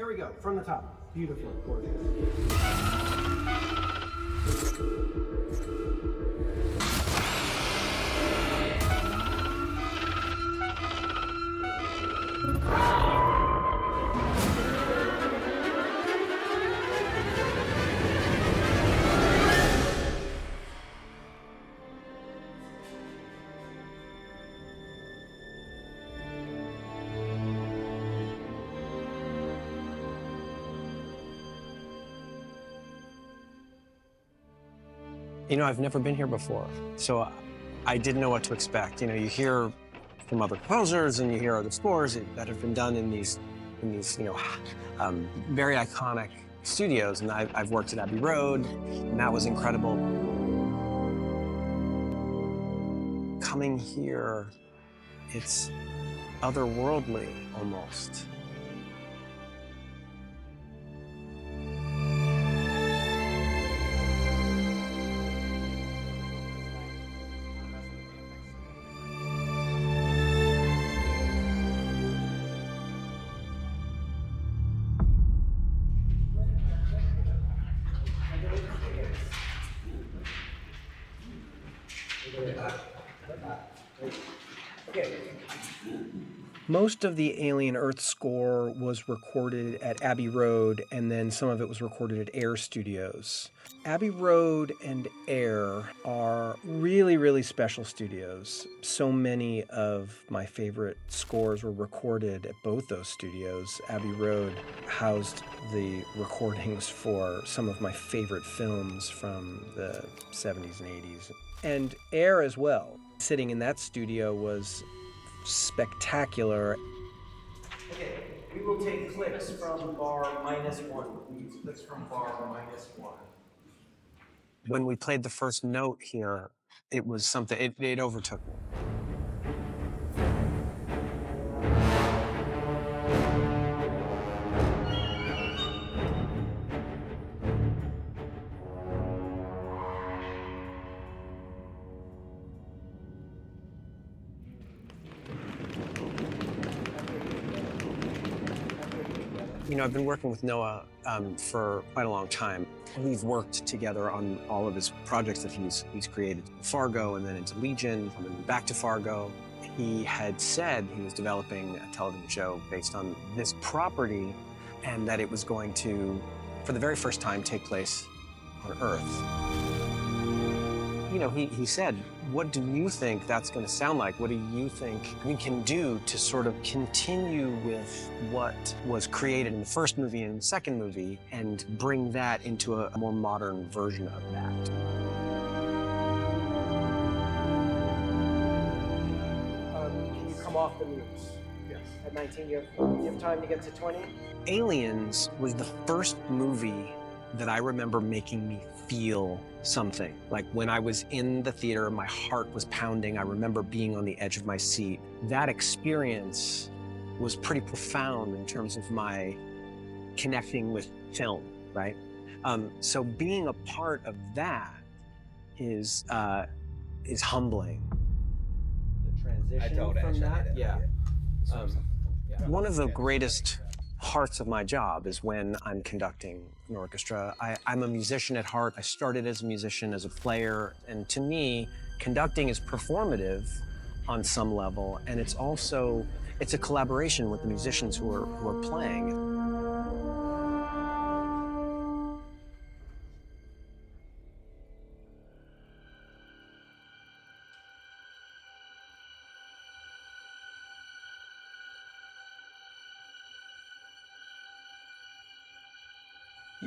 Here we go, from the top. Beautiful, gorgeous. You know, I've never been here before, so I didn't know what to expect. You know, you hear from other composers and you hear other scores that have been done in these very iconic studios, and I've worked at Abbey Road, and that was incredible. Coming here, it's otherworldly almost. Most of the Alien Earth score was recorded at Abbey Road, and then some of it was recorded at Air Studios. Abbey Road and Air are really, really special studios. So many of my favorite scores were recorded at both those studios. Abbey Road housed the recordings for some of my favorite films from the 70s and 80s. And Air as well. Sitting in that studio was spectacular. Okay, we will take clicks from bar -1. We use clicks from bar -1. When we played the first note here, it was something, it overtook me. You know, I've been working with Noah for quite a long time. We've worked together on all of his projects that he's created. Fargo, and then into Legion, and then back to Fargo. He had said he was developing a television show based on this property, and that it was going to, for the very first time, take place on Earth. You know, he said, what do you think that's going to sound like? What do you think we can do to sort of continue with what was created in the first movie and the second movie and bring that into a more modern version of that? Can you come off the mutes? Yes. At 19, you have time to get to 20? Aliens was the first movie that I remember making me feel something. Like when I was in the theater, my heart was pounding. I remember being on the edge of my seat. That experience was pretty profound in terms of my connecting with film, right? So being a part of that is humbling. The transition from that? Yeah. One of the greatest parts of my job is when I'm conducting an orchestra. I'm a musician at heart. I started as a musician, as a player, and to me, conducting is performative on some level, and it's also, it's a collaboration with the musicians who are playing.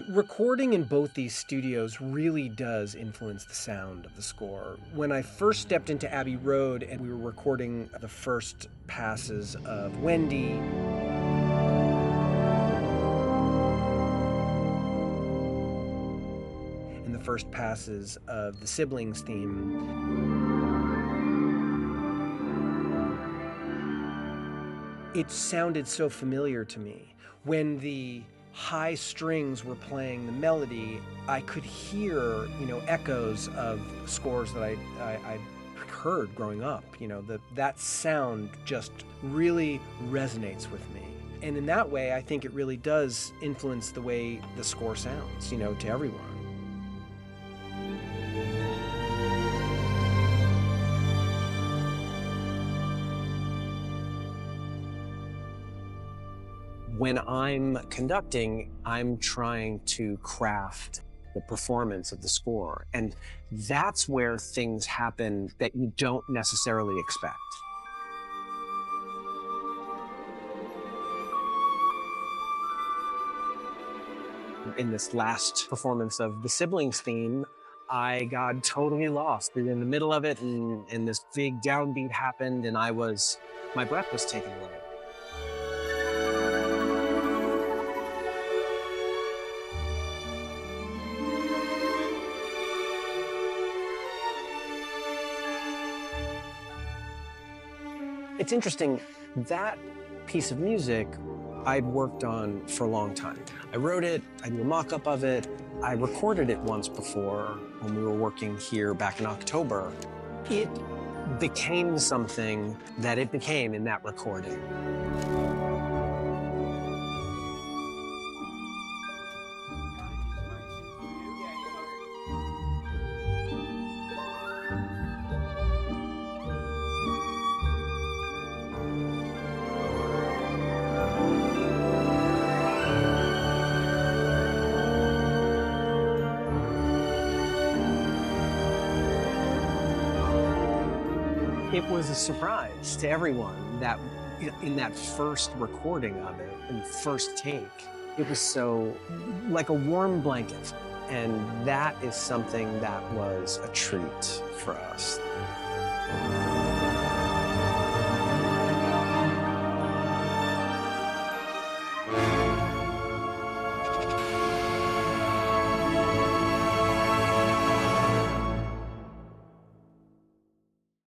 Recording in both these studios really does influence the sound of the score. When I first stepped into Abbey Road and we were recording the first passes of Wendy, and the first passes of the Siblings theme, it sounded so familiar to me. When the high strings were playing the melody, I could hear, echoes of scores that I heard growing up. That sound just really resonates with me. And in that way, I think it really does influence the way the score sounds, to everyone. When I'm conducting, I'm trying to craft the performance of the score. And that's where things happen that you don't necessarily expect. In this last performance of the siblings theme, I got totally lost. We were in the middle of it, and this big downbeat happened, and my breath was taken away. It's interesting, that piece of music I'd worked on for a long time. I wrote it, I did a mock-up of it, I recorded it once before when we were working here back in October. It became something that it became in that recording. It was a surprise to everyone that in that first recording of it, in the first take, it was so like a warm blanket. And that is something that was a treat for us.